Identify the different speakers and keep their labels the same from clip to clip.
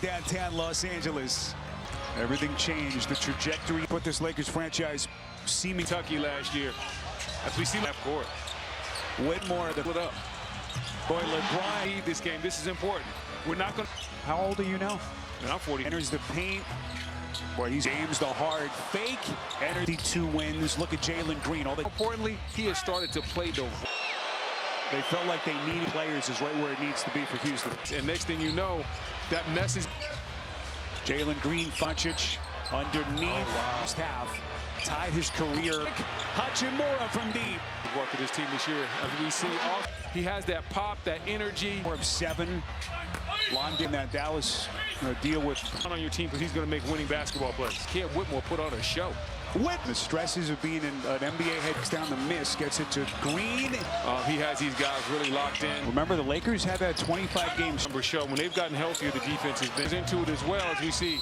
Speaker 1: downtown Los Angeles. Everything changed. The trajectory put this Lakers franchise seeming
Speaker 2: Kentucky last year. As we see half court.
Speaker 1: Whitmore, the
Speaker 2: Put up.
Speaker 1: boy LeBron.
Speaker 2: Need this game. This is important. We're not going to.
Speaker 1: How old are you now?
Speaker 2: And I'm 40.
Speaker 1: Enters the paint. Boy, he's aims the hard fake. Enters the 2 wins. Look at Jalen Green. All the
Speaker 2: Importantly, he has started to play the.
Speaker 1: They felt like they needed players is right where it needs to be for Houston.
Speaker 2: And next thing you know, that message.
Speaker 1: Jalen Green, Funcic underneath. First half tied his career. Hachimura from deep.
Speaker 2: Work with his team this year. As we see, he has that pop, that energy.
Speaker 1: More of 7. London, that Dallas deal with.
Speaker 2: On your team because he's going to make winning basketball plays. Can't Whitmore put on a show.
Speaker 1: The stresses of being an NBA head down the miss, gets it to Green.
Speaker 2: He has these guys really locked in.
Speaker 1: Remember, the Lakers had that 25 games.
Speaker 2: Show when they've gotten healthier, the defense has been into it as well. As we see,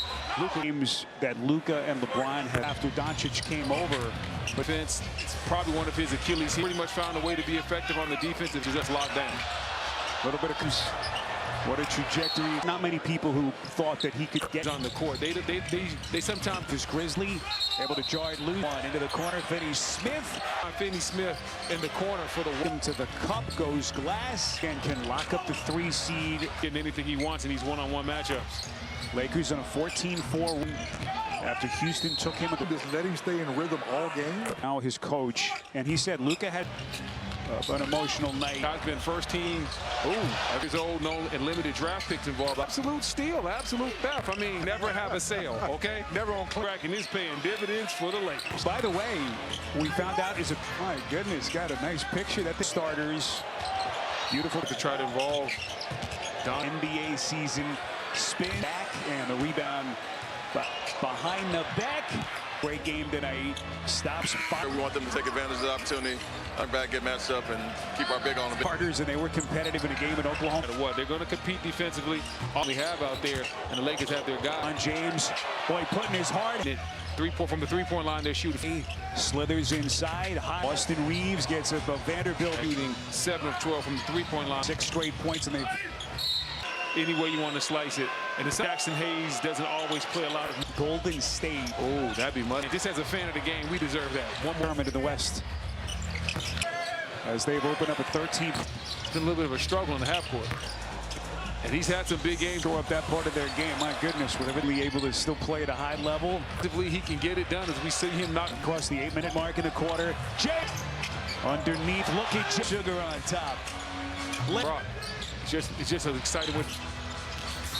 Speaker 1: Games that Luka and LeBron had after Doncic came over.
Speaker 2: But it's probably one of his Achilles. He pretty much found a way to be effective on the defense if he's just locked down.
Speaker 1: A little bit of what a trajectory. Not many people who thought that he could get
Speaker 2: on the court. They sometimes.
Speaker 1: This Grizzly able to jar it loose. Into the corner, Finney Smith.
Speaker 2: Finney Smith in the corner for the win.
Speaker 1: To the cup goes Glass and can lock up the 3 seed.
Speaker 2: Getting anything he wants in these one-on-one matchups.
Speaker 1: Lakers on a 14-4 win after Houston took him.
Speaker 3: Just let him stay in rhythm all game.
Speaker 1: Now his coach, and he said Luka had an emotional night.
Speaker 2: Has been first team. Ooh, his old known and limited draft picks involved. Absolute steal, absolute theft. I mean, never have a sale, okay? Never on crack, and is paying dividends for the Lakers.
Speaker 1: By the way, we found out my goodness, got a nice picture that the starters. Beautiful
Speaker 2: to try to involve
Speaker 1: NBA season. Spin back and the rebound behind the back. Great game tonight. Stops.
Speaker 4: We want them to take advantage of the opportunity. Our back get matched up and keep our big on the
Speaker 1: Partners, and they were competitive in a game in Oklahoma.
Speaker 2: No matter what, they're going to compete defensively. All we have out there, and the Lakers have their guy.
Speaker 1: On James, boy, putting his heart in.
Speaker 2: From the three-point line, they're shooting.
Speaker 1: Slithers inside. Austin Reeves gets a Vanderbilt
Speaker 2: shooting 7 of 12 from the three-point line.
Speaker 1: 6 straight points, and they've.
Speaker 2: Any way you want to slice it. And it's Jackson Hayes doesn't always play a lot of.
Speaker 1: Golden State.
Speaker 2: Oh, that'd be money. Just as a fan of the game, we deserve that.
Speaker 1: One more into the West. As they've opened up a 13.
Speaker 2: It's been a little bit of a struggle in the half court. And he's had some big games.
Speaker 1: Throw up that part of their game. My goodness, with everybody able to still play at a high level.
Speaker 2: He can get it done as we see him knock
Speaker 1: across the 8-minute mark in the quarter. Jay underneath, look at Sugar on top.
Speaker 2: It's just an exciting one.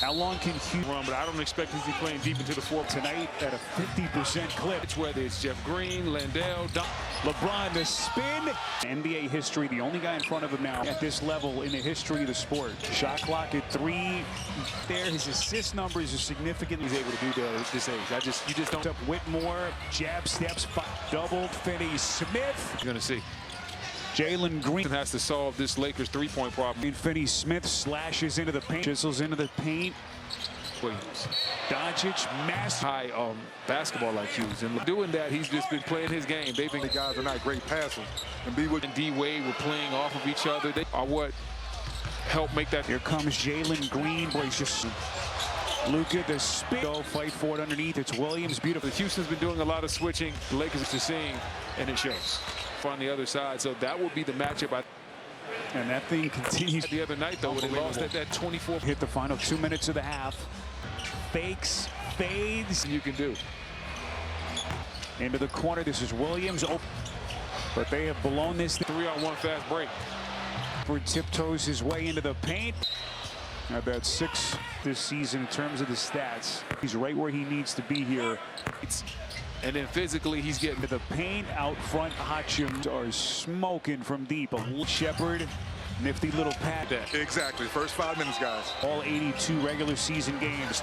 Speaker 1: How long can Hugh
Speaker 2: run? But I don't expect him to be playing deep into the fourth
Speaker 1: tonight at a 50% clip.
Speaker 2: It's whether it's Jeff Green, Landale,
Speaker 1: LeBron, the spin. NBA history, the only guy in front of him now at this level in the history of the sport. Shot clock at 3. There, his assist numbers are significant.
Speaker 2: He's able to do this age. You just don't.
Speaker 1: Up Whitmore, jab steps, double. Finney Smith.
Speaker 2: You're gonna see.
Speaker 1: Jalen Green
Speaker 2: has to solve this Lakers three-point problem.
Speaker 1: And Finney Smith slashes into the paint, chisels into the paint.
Speaker 2: Williams.
Speaker 1: Doncic, massive.
Speaker 2: High basketball IQs. And doing that, he's just been playing his game.
Speaker 3: The guys are not great passers. And
Speaker 2: D-Wade were playing off of each other. They are what helped make that.
Speaker 1: Here comes Jalen Green. Boy, he's just. Luka, the spin. Go fight for it underneath. It's Williams. Beautiful.
Speaker 2: Houston's been doing a lot of switching. The Lakers are seeing, and it shows. On the other side, so that will be the matchup.
Speaker 1: And that thing continues.
Speaker 2: The other night, though, when they lost at that 24.
Speaker 1: Hit the final 2 minutes of the half. Fakes, fades.
Speaker 2: You can do.
Speaker 1: Into the corner. This is Williams. Oh, but they have blown this.
Speaker 2: 3-on-1 fast break.
Speaker 1: Ford tiptoes his way into the paint. Now that's 6 this season in terms of the stats. He's right where he needs to be here.
Speaker 2: And then physically, he's getting
Speaker 1: to the paint out front. Hotchims are smoking from deep. Shepard, nifty little pad.
Speaker 3: Exactly. First 5 minutes, guys.
Speaker 1: All 82 regular season games.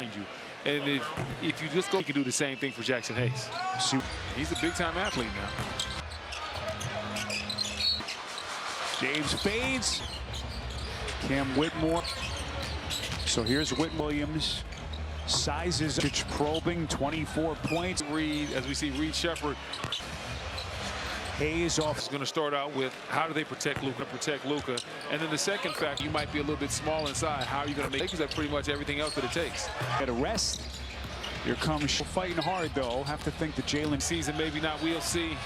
Speaker 2: And if you just go, you can do the same thing for Jackson Hayes. He's a big-time athlete now.
Speaker 1: James fades. Cam Whitmore. So here's Whit Williams. Sizes probing 24 points.
Speaker 2: Reed, as we see Reed Shepard.
Speaker 1: Hayes off.
Speaker 2: It's going to start out with how do they protect Luka, and then the second factor, you might be a little bit small inside. How are you going to make? Lakers have pretty much everything else that it takes.
Speaker 1: At a rest. Here comes fighting hard though. Have to think the Jalen
Speaker 2: Season maybe not. We'll see.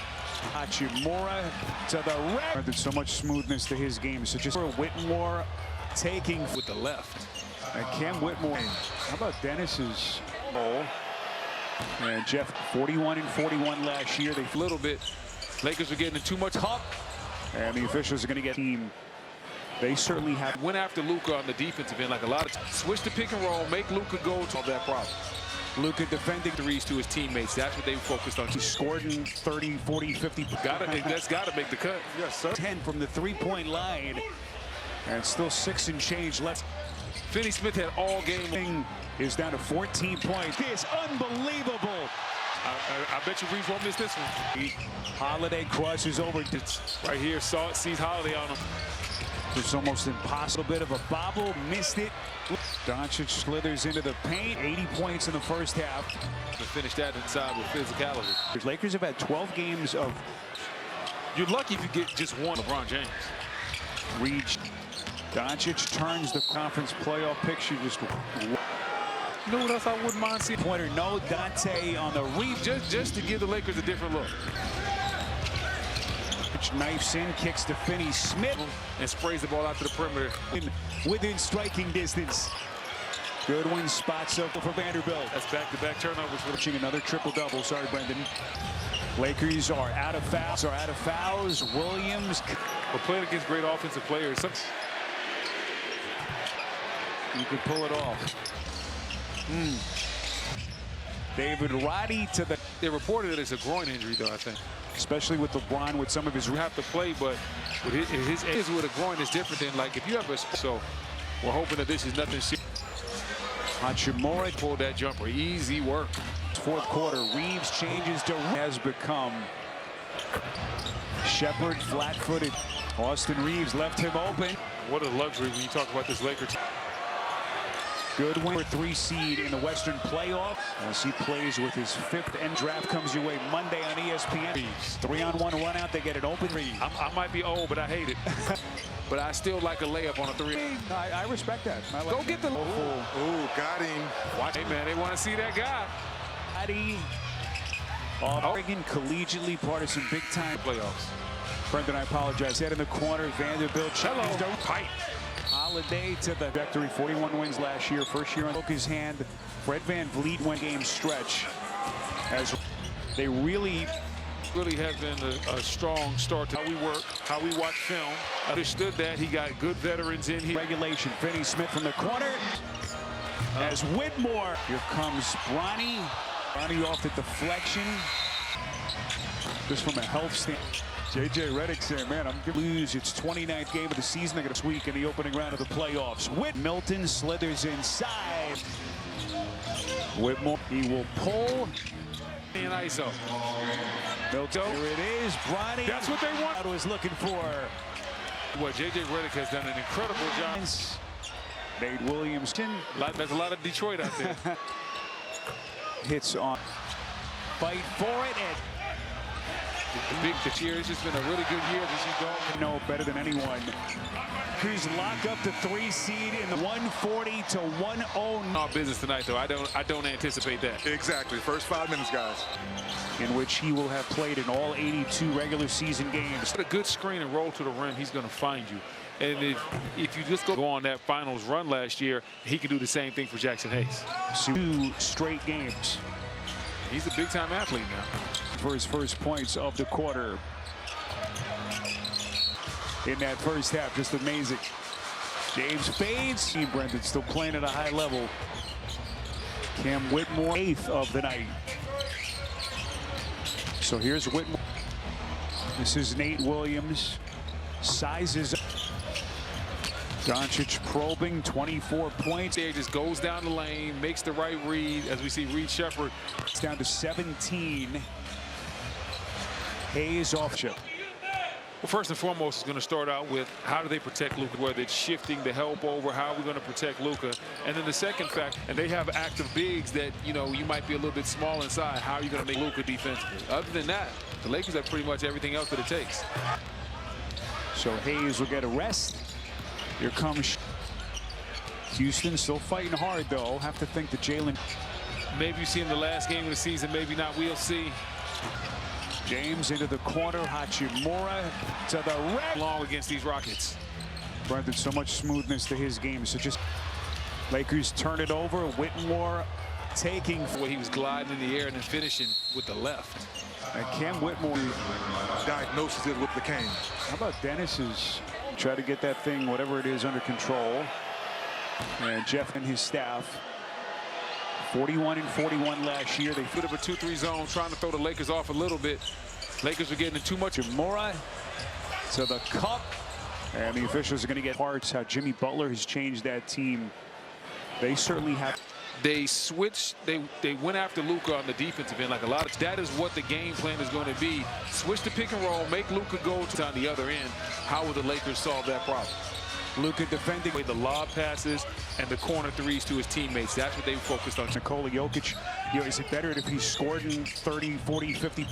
Speaker 1: Hachimura to the rack. There's so much smoothness to his game. So just Whitmore taking
Speaker 2: With the left.
Speaker 1: and Cam Whitmore. How about Dennis's goal? And Jeff 41 and 41 last year. They
Speaker 2: A little bit. Lakers are getting too much cup.
Speaker 1: and the officials are going to get team. They certainly have.
Speaker 2: Went after Luka on the defensive end like a lot of switch the pick and roll, make Luka go to that problem.
Speaker 1: Luka defending
Speaker 2: Threes to his teammates. That's what they focused on.
Speaker 1: He scored in 30, 40, 50.
Speaker 2: That's got to make the cut.
Speaker 3: Yes, sir.
Speaker 1: 10 from the three-point line. And still 6 and change left.
Speaker 2: Finney Smith had all game.
Speaker 1: Thing is down to 14 points. It's unbelievable.
Speaker 2: I bet you Reeves won't miss this one.
Speaker 1: Holiday crosses over.
Speaker 2: It's right here. Saw it, sees Holiday on him.
Speaker 1: It's almost impossible. Bit of a bobble. Missed it. Doncic slithers into the paint. 80 points in the first half.
Speaker 2: To finish that inside with physicality.
Speaker 1: The Lakers have had 12 games of
Speaker 2: You're lucky if you get just one. LeBron James.
Speaker 1: reach. Doncic turns the conference playoff picture. Just
Speaker 2: You know what else I wouldn't mind seeing?
Speaker 1: pointer. No Dante on the rebound.
Speaker 2: Just to give the Lakers a different look.
Speaker 1: Knifes in, kicks to Finney Smith.
Speaker 2: And sprays the ball out to the perimeter.
Speaker 1: Within striking distance. Goodwin spots up for Vanderbilt.
Speaker 2: That's back-to-back turnovers.
Speaker 1: Reaching another triple-double. Sorry, Brendan. Lakers are out of fouls. Williams.
Speaker 2: We're playing against great offensive players.
Speaker 1: You could pull it off. David Roddy to the.
Speaker 2: They reported that it's a groin injury, though, I think.
Speaker 1: Especially with LeBron, with some of his.
Speaker 2: You have to play, but with his with a groin is different than like if you have a. So we're hoping that this is nothing serious.
Speaker 1: Hachimura
Speaker 2: Pulled that jumper. Easy work.
Speaker 1: fourth quarter. Reeves changes to has become. Shepard flat-footed. Austin Reeves left him open.
Speaker 2: What a luxury when you talk about this Lakers team.
Speaker 1: Goodwin, 3 seed in the Western playoff as he plays with his 5th end. Draft comes your way Monday on ESPN.
Speaker 2: Reeves.
Speaker 1: 3-on-1 run out. They get it open. Reeves.
Speaker 2: I might be old, but I hate it. But I still like a layup on a 3.
Speaker 1: I respect that. I like
Speaker 2: Go get the.
Speaker 3: Ooh, got him.
Speaker 2: Watch. Hey, man, they want to see that guy.
Speaker 1: Oregon collegiately part of some big-time
Speaker 2: Playoffs.
Speaker 1: Brendan, I apologize. Head in the corner. Vanderbilt.
Speaker 2: Hello. Pipe.
Speaker 1: Holiday to the victory. 41 wins last year. First year on his hand. Fred VanVleet went game stretch. As they really
Speaker 2: have been a strong start to how we work, how we watch film. Understood that. He got good veterans in here.
Speaker 1: regulation. Finney Smith from the corner. As Whitmore. Here comes Bronny. Bronny off the deflection. Just from a health standpoint. J.J. Redick saying, man, I'm going to lose. It's 29th game of the season. They got this week in the opening round of the playoffs. Milton slithers inside. Whitmore, he will pull.
Speaker 2: In ISO.
Speaker 1: Milton, here it is. Bronny.
Speaker 2: That's what they want.
Speaker 1: I was looking for.
Speaker 2: What J.J. Redick has done an incredible job.
Speaker 1: Nate Williams.
Speaker 2: There's a lot of Detroit out there.
Speaker 1: Hits on. Fight for it. And
Speaker 2: This year has just been a really good year. This is going.
Speaker 1: know better than anyone. Cruz lock up the 3 seed in the 140 to 109.
Speaker 2: Our business tonight, though. I don't anticipate that.
Speaker 3: Exactly. First 5 minutes, guys.
Speaker 1: In which he will have played in all 82 regular season games.
Speaker 2: Put a good screen and roll to the rim, he's going to find you. And if you just go on that finals run last year, he can do the same thing for Jackson Hayes.
Speaker 1: 2 straight games.
Speaker 2: He's a big-time athlete now.
Speaker 1: For his first points of the quarter. In that first half, just amazing. James fades. Brendan still playing at a high level. Cam Whitmore, 8th of the night. So here's Whitmore. This is Nate Williams. Sizes up. Doncic probing, 24 points.
Speaker 2: There just goes down the lane, makes the right read. As we see Reed Shepard.
Speaker 1: It's down to 17. Hayes off chip.
Speaker 2: Well, first and foremost, it's going to start out with how do they protect Luka, whether it's shifting the help over, how are we going to protect Luka? And then the second fact, and they have active bigs that, you know, you might be a little bit small inside. How are you going to make Luka defensively? Other than that, The Lakers have pretty much everything else that it takes.
Speaker 1: So Hayes will get a rest. Here comes Houston, still fighting hard, though. Have to think that Jalen.
Speaker 2: Maybe you see him the last game of the season, maybe not. We'll see.
Speaker 1: James into the corner. Hachimura to the rack.
Speaker 2: Long against these Rockets.
Speaker 1: Brendan, so much smoothness to his game. So just Lakers turn it over. Whitmore taking.
Speaker 2: Where he was gliding in the air and then finishing with the left.
Speaker 1: And Cam Whitmore
Speaker 3: Diagnosis it with the cane.
Speaker 1: How about Dennis's try to get that thing, whatever it is, under control. And Jeff and his staff. 41 and 41 last year. They
Speaker 2: Bit of a 2-3 zone, trying to throw the Lakers off a little bit. Lakers are getting too much.
Speaker 1: Mora to the cup. And the officials are going to get parts how Jimmy Butler has changed that team. They certainly have.
Speaker 2: They switched. They went after Luka on the defensive end. Like a lot of that is what the game plan is going to be. Switch the pick and roll, make Luka go to on the other end. How will the Lakers solve that problem?
Speaker 1: Luka defending
Speaker 2: The lob passes and the corner threes to his teammates. That's what they focused on.
Speaker 1: Nikola Jokic. You know, is it better if he's scored in 30, 40, 50?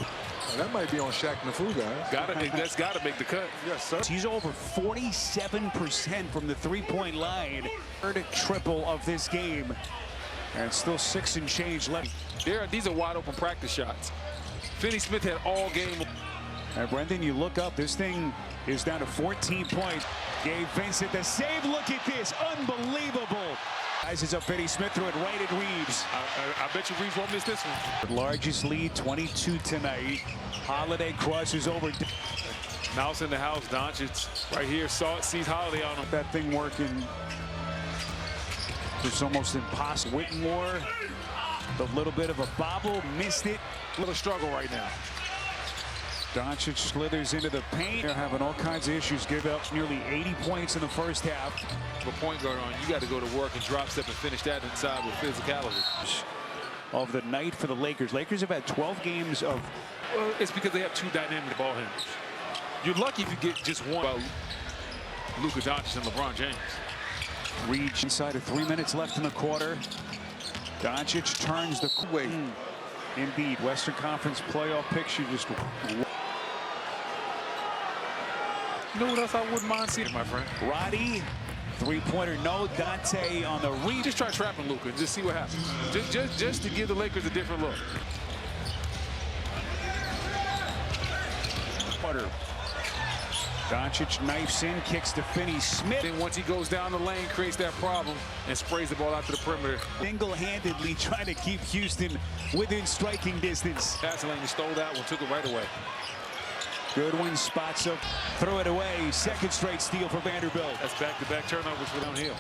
Speaker 3: That might be on Shaq Nafu, guys.
Speaker 2: That's got to make the cut.
Speaker 3: Yes, sir.
Speaker 1: He's over 47% from the three-point line. Third triple of this game. And still 6 and change left.
Speaker 2: These are wide open practice shots. Finney Smith had all game.
Speaker 1: And Brendan, you look up, this thing is down to 14 points. Gabe Vincent, the save, look at this, unbelievable. Rises up Finney Smith through it right at Reeves.
Speaker 2: I bet you Reeves won't miss this one.
Speaker 1: Largest lead, 22 tonight. Holiday crosses over.
Speaker 2: Mouse in the house, Doncic right here, sees Holiday on him.
Speaker 1: That thing working. It's almost impossible. Whitmore, a little bit of a bobble, missed it.
Speaker 2: Little struggle right now.
Speaker 1: Doncic slithers into the paint. They're having all kinds of issues. Give up nearly 80 points in the first half.
Speaker 2: A point guard on, you got to go to work and drop step and finish that inside with physicality.
Speaker 1: Of the night for the Lakers. Lakers have had 12 games of.
Speaker 2: Well, it's because they have two dynamic ball handlers. You're lucky if you get just one. Well, Luka Doncic and LeBron James.
Speaker 1: Reach inside of 3 minutes left in the quarter. Doncic turns the way. Indeed, Western Conference playoff picture just.
Speaker 2: You know what else I wouldn't mind seeing, my friend?
Speaker 1: Roddy, three-pointer, no. Dante on the reach.
Speaker 2: Just try trapping Luka and just see what happens. Just to give the Lakers a different look.
Speaker 1: Doncic knifes in, kicks to Finney Smith.
Speaker 2: Then once he goes down the lane, creates that problem and sprays the ball out to the perimeter.
Speaker 1: Single-handedly trying to keep Houston within striking distance.
Speaker 2: Vaseline stole that one, took it right away.
Speaker 1: Goodwin spots up, throw it away. Second straight steal for Vanderbilt.
Speaker 2: That's back-to-back turnovers for downhill.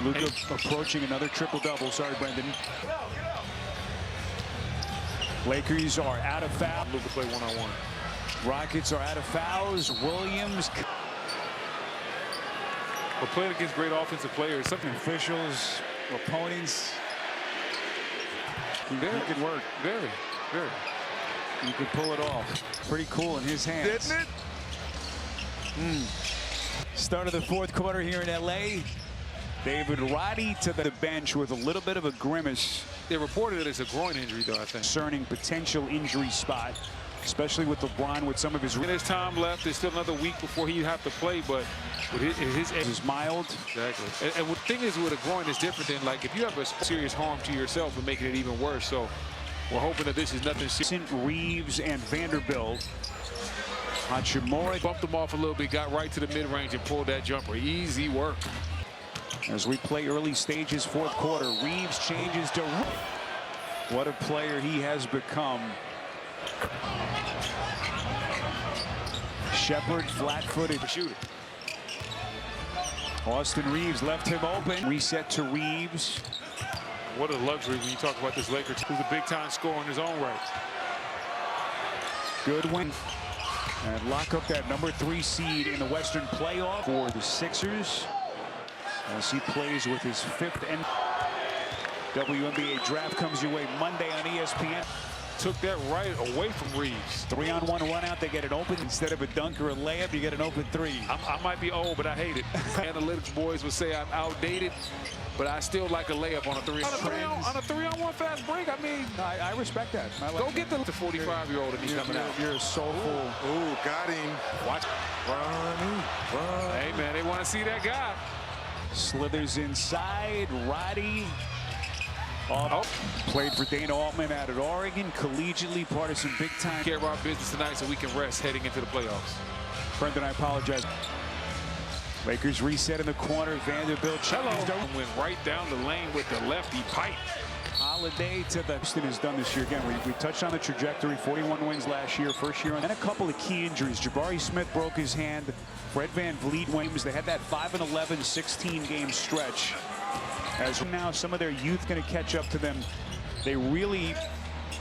Speaker 1: Luka approaching another triple-double. Sorry, Brendan. Lakers are out of foul.
Speaker 2: Luka play one-on-one.
Speaker 1: Rockets are out of fouls. Williams.
Speaker 2: We're playing against great offensive players. Something
Speaker 1: Officials, opponents. He could work.
Speaker 2: Very.
Speaker 1: You could pull it off. Pretty cool in his hands.
Speaker 3: Didn't it?
Speaker 1: Start of the fourth quarter here in L.A. David Roddy to the bench with a little bit of a grimace.
Speaker 2: They reported that it's a groin injury, though, I think.
Speaker 1: Concerning potential injury spot, especially with LeBron with some of his.
Speaker 2: And there's time left. There's still another week before he'd have to play, but with his
Speaker 1: is mild.
Speaker 2: Exactly. And the thing is, with a groin, is different than like if you have a serious harm to yourself and making it even worse. So we're hoping that this is nothing serious.
Speaker 1: Reeves and Vanderbilt. Hachimura
Speaker 2: bumped him off a little bit, got right to the mid-range and pulled that jumper. Easy work.
Speaker 1: As we play early stages, fourth quarter, Reeves changes to. What a player he has become. Shepard flat-footed shooter. Austin Reeves left him open. Reset to Reeves.
Speaker 2: What a luxury when you talk about this Lakers, who's a big-time scorer in his own right.
Speaker 1: Goodwin. And lock up that number 3 seed in the Western playoff for the Sixers. As he plays with his 5th WNBA draft comes your way Monday on ESPN.
Speaker 2: took that right away from Reeves.
Speaker 1: 3-on-1 run out, they get it open. Instead of a dunk or a layup, you get an open three.
Speaker 2: I might be old, but I hate it. Analytics boys would say I'm outdated, but I still like a layup on a three. On a 3-on-1 fast break, I mean.
Speaker 1: I respect that. I like
Speaker 2: go get the 45-year-old and he's coming out.
Speaker 1: You're a soulful.
Speaker 3: Ooh, got him.
Speaker 2: Watch. Hey, man, they want to see that guy.
Speaker 1: Slithers inside. Roddy. Played for Dana Altman out at Oregon. Collegiately, part of some big-time.
Speaker 2: Care of our business tonight so we can rest heading into the playoffs.
Speaker 1: Brendan, I apologize. Lakers reset in the corner. Vanderbilt.
Speaker 2: Went right down the lane with the lefty pipe.
Speaker 1: Holiday to the Houston has done this year again. We touched on the trajectory. 41 wins last year, first year, and a couple of key injuries. Jabari Smith broke his hand. Fred VanVleet Williams. They had that 5-11, 16-game stretch. As now, some of their youth going to catch up to them. They really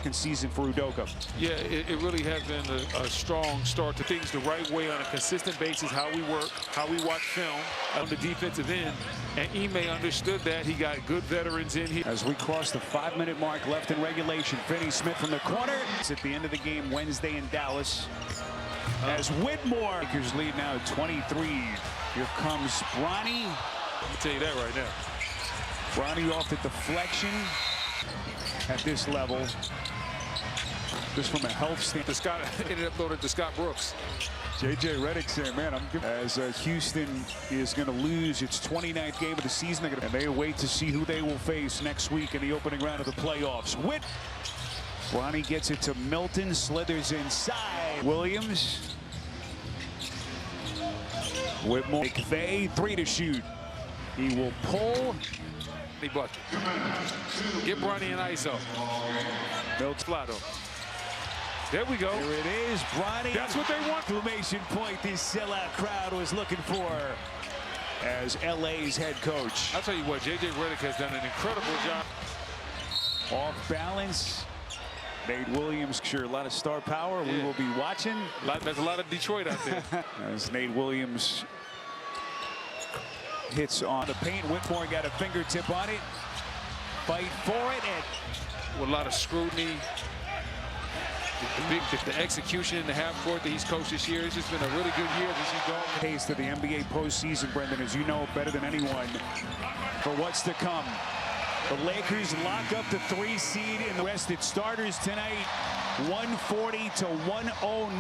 Speaker 1: can season for Udoka.
Speaker 2: Yeah, it really has been a strong start to things the right way on a consistent basis. How we work, how we watch film on the defensive end. And Ime understood that. He got good veterans in here.
Speaker 1: As we cross the 5-minute mark left in regulation, Finney Smith from the corner. It's at the end of the game Wednesday in Dallas. As Whitmore. Lakers lead now at 23. Here comes Bronny.
Speaker 2: Let me tell you that right now.
Speaker 1: Bronny off the deflection at this level. Just from a health standpoint.
Speaker 2: Scott ended up throwing it to Scott Brooks.
Speaker 1: J.J. Redick saying, man, I'm good. As Houston is going to lose its 29th game of the season. And they wait to see who they will face next week in the opening round of the playoffs. Bronny gets it to Milton. Slithers inside. Williams. Whitmore. McVay, 3 to shoot. He will pull.
Speaker 2: He bucket. Get Bronny an ISO.
Speaker 1: Milton.
Speaker 2: Flato. There we go.
Speaker 1: Here it is, Bronny.
Speaker 2: That's what they want.
Speaker 1: Exclamation point this sellout crowd was looking for as LA's head coach.
Speaker 2: I'll tell you what, J.J. Redick has done an incredible job.
Speaker 1: Off balance. Nate Williams, sure, a lot of star power.
Speaker 2: Yeah.
Speaker 1: We will be watching.
Speaker 2: There's a lot of Detroit out there.
Speaker 1: As Nate Williams hits on the paint. Whitmore got a fingertip on it. Fight for it. And
Speaker 2: with a lot of scrutiny. The execution in the half court that he's coached this year. It's just been a really good year this year.
Speaker 1: Taste of the NBA postseason, Brendan, as you know better than anyone, for what's to come. The Lakers lock up the 3 seed in the rested starters tonight. 140 to 109.